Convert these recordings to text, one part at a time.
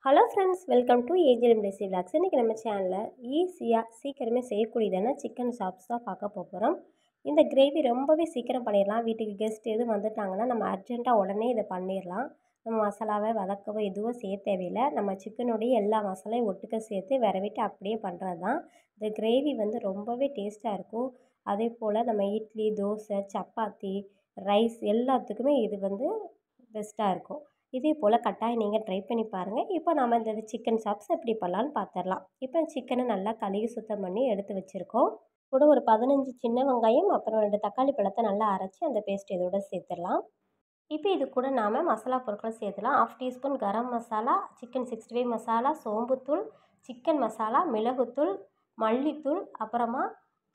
Hello friends, welcome to AGM ரெசி விலாக்ஸ். இன்றைக்கி நம்ம சேனலில் ஈஸியாக சீக்கிரமே செய்யக்கூடியதான சிக்கன் சாப்ஸ் தான் பார்க்க போகிறோம். இந்த கிரேவி ரொம்பவே சீக்கிரம் பண்ணிடலாம். வீட்டுக்கு கெஸ்ட் எதுவும் வந்துட்டாங்கன்னா நம்ம அர்ஜென்ட்டாக உடனே இதை பண்ணிடலாம். நம்ம மசாலாவை வதக்கவோ எதுவும் செய்ய தேவையில்லை. நம்ம சிக்கனுடைய எல்லா மசாலையும் ஒட்டுக்க சேர்த்து விரவிட்டு அப்படியே பண்ணுறது தான். இந்த கிரேவி வந்து ரொம்பவே டேஸ்ட்டாக இருக்கும். அதே போல் நம்ம இட்லி, தோசை, சப்பாத்தி, ரைஸ் எல்லாத்துக்குமே இது வந்து பெஸ்ட்டாக இருக்கும். இதே போல் கட்டாயம் நீங்கள் ட்ரை பண்ணி பாருங்கள். இப்போ நம்ம இந்த சிக்கன் சாப்ஸ் எப்படி பண்ணலான்னு பார்த்துடலாம். இப்போ சிக்கனை நல்லா கழுவி சுத்தம் பண்ணி எடுத்து வச்சுருக்கோம். கூட ஒரு 15 சின்ன வெங்காயம், அப்புறம் 2 தக்காளி பழத்தை நல்லா அரைச்சி அந்த பேஸ்ட் இதோட சேர்த்துடலாம். இப்போ இது கூட நாம் மசாலா பொருட்களை சேர்த்துலாம். 1/2 teaspoon garam masala, chicken 65 masala, சோம்புத்தூள், chicken masala, மிளகுத்தூள், மல்லித்தூள், அப்புறமா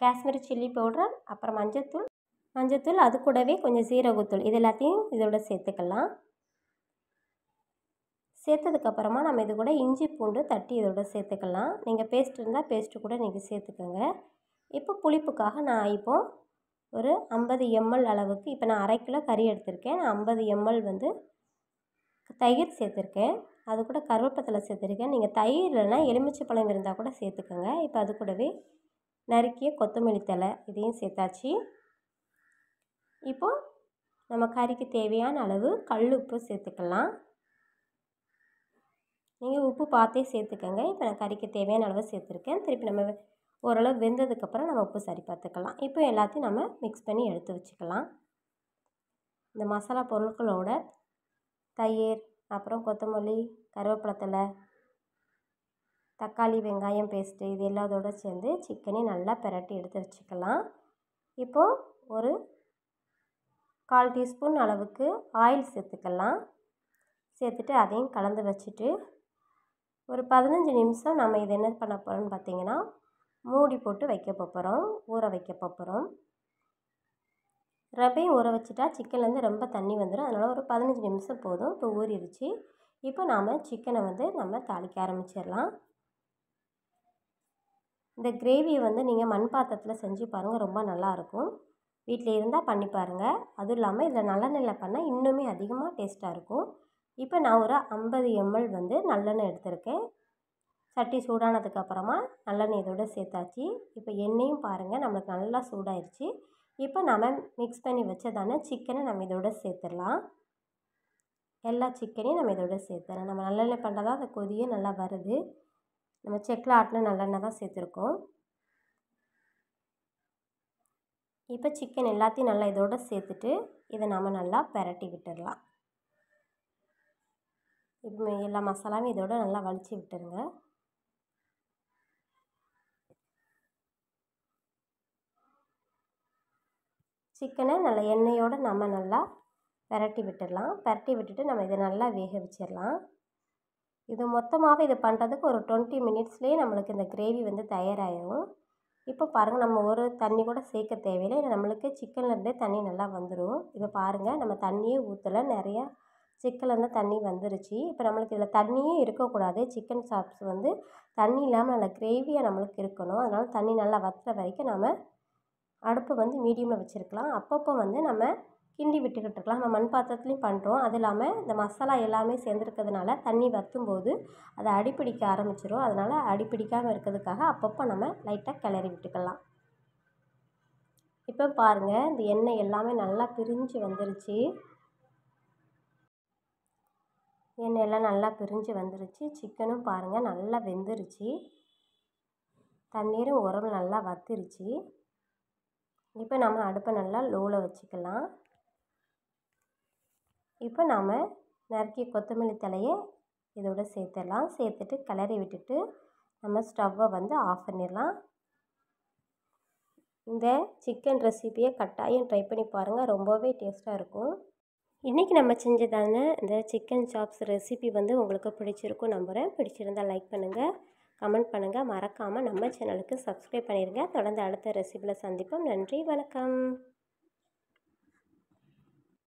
காஷ்மீரி சில்லி பவுடர், அப்புறம் மஞ்சத்தூள், அது கூடவே கொஞ்சம் சீரகத்தூள், இது எல்லாத்தையும் இதோட சேர்த்துக்கலாம். சேர்த்ததுக்கப்புறமா நம்ம இது கூட இஞ்சி பூண்டு தட்டி இதோட சேர்த்துக்கலாம். நீங்கள் பேஸ்ட் இருந்தால் பேஸ்ட்டு கூட நீங்கள் சேர்த்துக்கோங்க. இப்போ புளிப்புக்காக நான் இப்போது ஒரு 50 ml அளவுக்கு, இப்போ நான் 1/2 கிலோ கறி எடுத்திருக்கேன். நான் 50 ml வந்து தயிர் சேர்த்துருக்கேன். அது கூட கருவேப்பிலை சேர்த்துருக்கேன். நீங்கள் தயிர் இல்லைன்னா எலுமிச்சை பழம் இருந்தால் கூட சேர்த்துக்கோங்க. இப்போ அது கூடவே நறுக்கிய கொத்தமல்லி தழை இதையும் சேர்த்தாச்சு. இப்போது நம்ம கறிக்கு தேவையான அளவு கல் உப்பு சேர்த்துக்கலாம். நீங்கள் உப்பு பார்த்தே சேர்த்துக்கோங்க. இப்போ நான் கறிக்கு தேவையான அளவு சேர்த்துருக்கேன். திருப்பி நம்ம ஓரளவு வெந்ததுக்கப்புறம் நம்ம உப்பு சரி பார்த்துக்கலாம். இப்போ எல்லாத்தையும் நம்ம மிக்ஸ் பண்ணி எடுத்து வச்சுக்கலாம். இந்த மசாலா பொருட்களோட தயிர், அப்புறம் கொத்தமல்லி, கருவேப்பிலை தழை, தக்காளி, வெங்காயம் பேஸ்ட்டு இது எல்லாத்தோடு சேர்ந்து சிக்கனையும் நல்லா பிரட்டி எடுத்து வச்சுக்கலாம். இப்போது ஒரு 1/4 டீஸ்பூன் அளவுக்கு ஆயில் சேர்த்துக்கலாம். சேர்த்துட்டு அதையும் கலந்து வச்சுட்டு ஒரு 15 நிமிஷம் நம்ம இது என்ன பண்ண போகிறோம்னு பார்த்தீங்கன்னா மூடி போட்டு வைக்க போகிறோம், ஊற வைக்க போகிறோம். ரவையும் ஊற வச்சுட்டா சிக்கன்லேருந்து ரொம்ப தண்ணி வந்துடும். அதனால் ஒரு 15 நிமிஷம் போதும். இப்போ ஊறிடுச்சு. இப்போ நாம் சிக்கனை வந்து நம்ம தாளிக்க ஆரம்பிச்சிடலாம். இந்த கிரேவியை வந்து நீங்கள் மண் பாத்திரத்தில் செஞ்சு பாருங்கள், ரொம்ப நல்லாயிருக்கும். வீட்டில் இருந்தால் பண்ணி பாருங்கள். அதுவும் இல்லாமல் இதில் நல்லெண்ணெயில் பண்ணால் இன்னுமே அதிகமாக டேஸ்ட்டாக இருக்கும். இப்போ நான் ஒரு 50 ml வந்து நல்லெண்ணெய் எடுத்திருக்கேன். சட்டி சூடானதுக்கப்புறமா நல்லெண்ணெய் இதோட சேர்த்தாச்சு. இப்போ எண்ணெயும் பாருங்கள் நம்மளுக்கு நல்லா சூடாயிருச்சு. இப்போ நம்ம மிக்ஸ் பண்ணி வச்சதான சிக்கனை நம்ம இதோட சேர்த்துடலாம். எல்லா சிக்கனையும் நம்ம இதோட சேர்த்துறோம். நம்ம நல்லெண்ணெய் பண்ணுறதா அந்த கொதியே நல்லா வருது. நம்ம செக்கில் ஆட்டின நல்லெண்ணெய் தான் சேர்த்துருக்கோம். இப்போ சிக்கன் எல்லாத்தையும் நல்லா இதோட சேர்த்துட்டு இதை நம்ம நல்லா பிரட்டி விட்டுடலாம். இப்போ எல்லா மசாலாவும் இதோட நல்லா வலிச்சு விட்டுருங்க. சிக்கனை நல்லா எண்ணெயோடு நம்ம நல்லா பிரட்டி விட்டுடலாம். பிரட்டி விட்டுட்டு நம்ம இதை நல்லா வேக வச்சிடலாம். இது மொத்தமாகவே இது பண்ணுறதுக்கு ஒரு 20 மினிட்ஸ்லேயே நம்மளுக்கு இந்த கிரேவி வந்து தயாராகிடும். இப்போ பாருங்கள், நம்ம ஒரு தண்ணி கூட சேர்க்க தேவையில்லை. இல்லை நம்மளுக்கு சிக்கன்லேருந்தே தண்ணி நல்லா வந்துடும். இப்போ பாருங்கள், நம்ம தண்ணியே ஊற்றலை, நிறையா சிக்கன்லேருந்து தண்ணி வந்துருச்சு. இப்போ நம்மளுக்கு இதில் தண்ணியே இருக்கக்கூடாது. சிக்கன் சாப்ஸ் வந்து தண்ணி இல்லாமல் நல்லா கிரேவியாக நம்மளுக்கு இருக்கணும். அதனால் தண்ணி நல்லா வற்றுற வரைக்கும் நம்ம அடுப்பு வந்து மீடியமில் வச்சுருக்கலாம். அப்பப்போ வந்து நம்ம கிண்டி விட்டுக்கிட்டு இருக்கலாம். நம்ம மண் பாத்திரத்துலேயும் பண்ணுறோம். அது இல்லாமல் இந்த மசாலா எல்லாமே சேர்ந்துருக்கிறதுனால தண்ணி வற்றும்போது அதை அடிப்பிடிக்க ஆரம்பிச்சிடும். அதனால் அடிப்பிடிக்காமல் இருக்கிறதுக்காக அப்பப்போ நம்ம லைட்டாக கிளறி விட்டுக்கலாம். இப்போ பாருங்கள், இந்த எண்ணெய் எல்லாமே நல்லா பிரிஞ்சு வந்துருச்சு. எண்ணெய் எல்லாம் நல்லா பிரிஞ்சு வந்துருச்சு. சிக்கனும் பாருங்கள் நல்லா வெந்துருச்சு. தண்ணீரும் உரம் நல்லா வற்றிருச்சு. இப்போ நம்ம அடுப்பை நல்லா லோவில் வச்சுக்கலாம். இப்போ நாம் நறுக்கிய கொத்தமல்லி தழையை இதோட சேர்த்துடலாம். சேர்த்துட்டு கிளறி விட்டுட்டு நம்ம ஸ்டவ்வை வந்து ஆஃப் பண்ணிடலாம். இந்த சிக்கன் ரெசிபியை கட்டாயம் ட்ரை பண்ணி பாருங்கள், ரொம்பவே டேஸ்ட்டாக இருக்கும். இன்றைக்கி நம்ம செஞ்சதான இந்த சிக்கன் சாப்ஸ் ரெசிபி வந்து உங்களுக்கு பிடிச்சிருக்கும் நம்புகிறேன். பிடிச்சிருந்தால் லைக் பண்ணுங்கள், கமெண்ட் பண்ணுங்கள், மறக்காமல் நம்ம சேனலுக்கு சப்ஸ்கிரைப் பண்ணிடுங்க. தொடர்ந்து அடுத்த ரெசிபியில் சந்திப்போம். நன்றி, வணக்கம்.